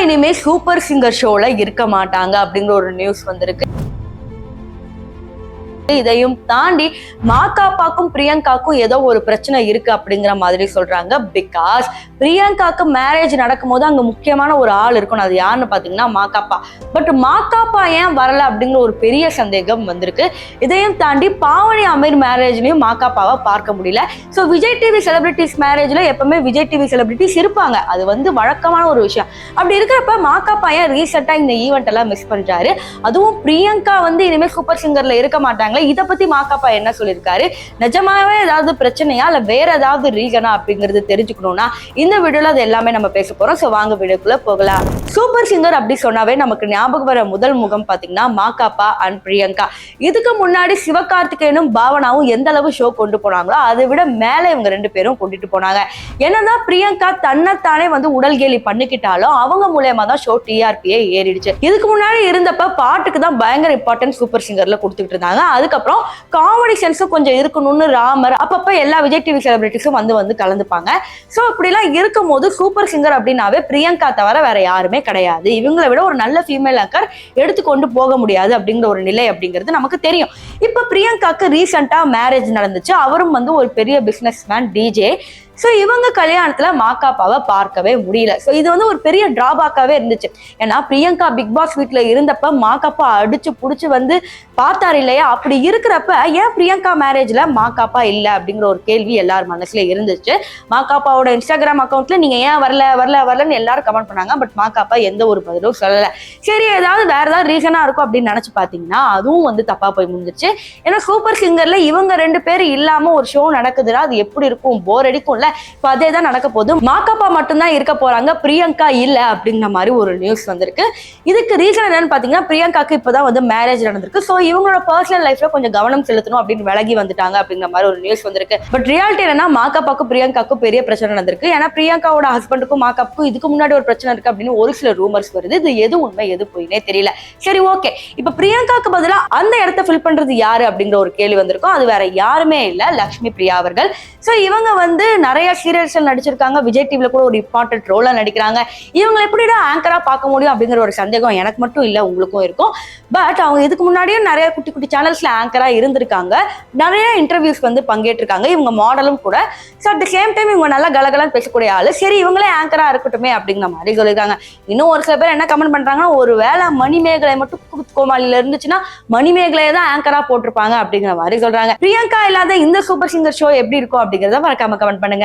இனிமே super singer ஷோல இருக்க மாட்டாங்க அப்படிங்கிற ஒரு நியூஸ் வந்திருக்கு. இதையும் தாண்டி மாகாப்பாக்கும் பிரியங்காக்கும் ஏதோ ஒரு பிரச்சனை இருக்கு அப்படிங்கிற மாதிரி சொல்றாங்க. பிகாஸ் பிரியங்காக்கு மேரேஜ் நடக்கும் போது அங்க முக்கியமான ஒரு ஆள் இருக்கணும். அது யாருன்னு பாத்தீங்கன்னா மாகாப்பா. பட் மாகாப்பா ஏன் வரல அப்படிங்கிற ஒரு பெரிய சந்தேகம் வந்திருக்கு. இதையும் தாண்டி பாவனி அமீர் மேரேஜ்லயும் மாகாப்பாவை பார்க்க முடியல. ஸோ விஜய் டிவி செலிபிரிட்டிஸ் மேரேஜ்ல எப்பவுமே விஜய் டிவி செலிபிரிட்டிஸ் இருப்பாங்க, அது வழக்கமான ஒரு விஷயம். அப்படி இருக்கிறப்ப மாகாப்பா ஏன் ரீசெண்டா இந்த ஈவெண்ட் எல்லாம் மிஸ் பண்றாரு? அதுவும் பிரியங்கா இனிமே சூப்பர் சிங்கர்ல இருக்க மாட்டாங்க. இத பத்தி மாகாப்பா என்ன சொல்லியிருக்காரு, நிஜமாவே ஏதாவது பிரச்சனையா இல்ல வேற ஏதாவது ரீசனா அப்படிங்கிறது தெரிஞ்சுக்கணும்னா இந்த வீடியோல அது எல்லாமே நம்ம பேச போறோம். சோ வாங்க வீடியோக்குள்ள போகலாம். சூப்பர் சிங்கர் அப்படி சொன்னாவே நமக்கு ஞாபகம் வர முதல் முகம் பாத்தீங்கன்னா மாகாப்பா அண்ட் பிரியங்கா. இதுக்கு முன்னாடி சிவகார்த்திகேயனும் பாவனாவும் எந்த அளவு ஷோ கொண்டு போனாங்களோ அதை விட மேல இவங்க ரெண்டு பேரும் கொண்டுட்டு போனாங்க. என்னதான் பிரியங்கா தன்னைத்தானே உடல் கேலி பண்ணிக்கிட்டாலும் அவங்க மூலமா தான் ஷோ டிஆர்பியே ஏறிடுச்சு. இதுக்கு முன்னாடி இருந்தப்ப பாட்டுக்கு தான் பயங்கர இம்பார்ட்டன்ட் சூப்பர் சிங்கர்ல கொடுத்துட்டு இருந்தாங்க. அதுக்கப்புறம் காமெடி சென்ஸும் கொஞ்சம் இருக்கணும்னு ராமர் அப்பப்ப எல்லா விஜய் டிவி செலிபிரிட்டிஸும் வந்து கலந்துப்பாங்க. சோ இப்படிலாம் இருக்கும் போது சூப்பர் சிங்கர் அப்படின்னாவே பிரியங்கா தவிர வேற யாருமே கிடையாது. இவங்களை விட ஒரு நல்ல ஃபீமேல் ஆங்கர் எடுத்துக்கொண்டு போக முடியாது அப்படிங்கிற ஒரு நிலை அப்படிங்கிறது நமக்கு தெரியும். இப்ப பிரியங்காக்கு ரீசெண்டா மேரேஜ் நடந்துச்சு. அவரும் ஒரு பெரிய பிசினஸ் மேன், டிஜே. ஸோ இவங்க கல்யாணத்துல மாகாப்பாவை பார்க்கவே முடியல. ஸோ இது ஒரு பெரிய டிராபேக்காவே இருந்துச்சு. ஏன்னா பிரியங்கா பிக் பாஸ் வீட்டுல இருந்தப்ப மாகாப்பா அடிச்சு புடிச்சு பார்த்தாரு இல்லையா? அப்படி இருக்கிறப்ப ஏன் பிரியங்கா மேரேஜ்ல மாகாப்பா இல்லை அப்படிங்கிற ஒரு கேள்வி எல்லார் மனசுல இருந்துச்சு. மாகாப்பாவோட இன்ஸ்டாகிராம் அக்கௌண்ட்ல நீங்க ஏன் வரலன்னு எல்லாரும் கமெண்ட் பண்ணாங்க. பட் மாகாப்பா எந்த ஒரு பதிலும் சொல்லல. சரி, ஏதாவது வேற ஏதாவது ரீசனா இருக்கும் அப்படின்னு நினைச்சு பாத்தீங்கன்னா அதுவும் தப்பா போய் முடிஞ்சிச்சு. ஏன்னா சூப்பர் சிங்கர்ல இவங்க ரெண்டு பேரும் இல்லாம ஒரு ஷோ நடக்குதுன்னா அது எப்படி இருக்கும்? போர் அடிக்கும். இப்ப அதேதான் நடக்க போகுது. மாகாப்பா மட்டும்தான் இருக்க போறாங்க, பிரியங்கா இல்ல அப்படிங்கிற மாதிரி ஒரு நியூஸ் வந்திருக்கு. இதுக்கு ரீசன் என்னன்னு பாத்தீங்கன்னா பிரியங்காக்கு இப்பதான் மேரேஜ் நடந்திருக்கு. சோ இவங்களோட பர்சனல் லைஃப்ல கொஞ்சம் கவனம் செலுத்தணும் அப்படின்னு விலகி வந்துட்டாங்க அப்படிங்கிற மாதிரி ஒரு நியூஸ் வந்திருக்கு. பட் ரியாலிட்டி என்னன்னா மாகாப்பாக்கும் பிரியங்காக்கும் பெரிய பிரச்சனை நடந்திருக்கு. ஏன்னா பிரியங்காவோட ஹஸ்பண்டுக்கும் மாகாப்புக்கும் இதுக்கு முன்னாடி ஒரு பிரச்சனை இருக்கு அப்படின்னு ஒரு சில ரூமர்ஸ் வருது. இது எது உண்மை எது போயினே தெரியல. சரி, ஓகே. இப்ப பிரியங்காக்கு பதிலா அந்த இடத்த ஃபில் பண்றது யாரு அப்படிங்கிற ஒரு கேள்வி வந்திருக்கும். அது வேற யாருமே இல்ல, லக்ஷ்மி பிரியா அவர்கள். சோ இவங்க நிறைய சீரியல்ஸ் நடிச்சிருக்காங்க. விஜய் டிவில கூட ஒரு இம்பார்ட்டன்ட் ரோலா நடிக்கிறாங்க. இவங்க எப்படிடா ஆங்கரா பார்க்க முடியும் அப்படிங்கிற ஒரு சந்தேகம் எனக்கு மட்டும் இல்ல, உங்களுக்கும் இருக்கும். பட் அவங்க இதுக்கு முன்னாடியும் நிறைய குட்டி குட்டி சேனல்ஸ்ல ஆங்கரா இருந்திருக்காங்க. நிறைய இன்டர்வியூஸ் பங்கேற்றிருக்காங்க. இவங்க மாடலும் கூட. So at the same time இவங்க நல்லா கலகலன்னு பேசக்கூடிய ஆளு. சரி, இவங்களே ஆங்கரா இருக்கட்டுமே அப்படிங்கிற மாதிரி சொல்லியிருக்காங்க. இன்னும் ஒரு சில பேர் என்ன கமெண்ட் பண்றாங்கன்னா, ஒரு வேளை மணிமேகலை மட்டும் கோமாளியில இருந்துச்சுன்னா மணிமேகலையை தான் ஆங்கரா போட்டிருப்பாங்க அப்படிங்கிற மாதிரி சொல்றாங்க. பிரியங்கா இல்லாத இந்த சூப்பர் சிங்கர் ஷோ எப்படி இருக்கும் அப்படிங்கிறத மறக்காம கமெண்ட் பண்ணுங்க.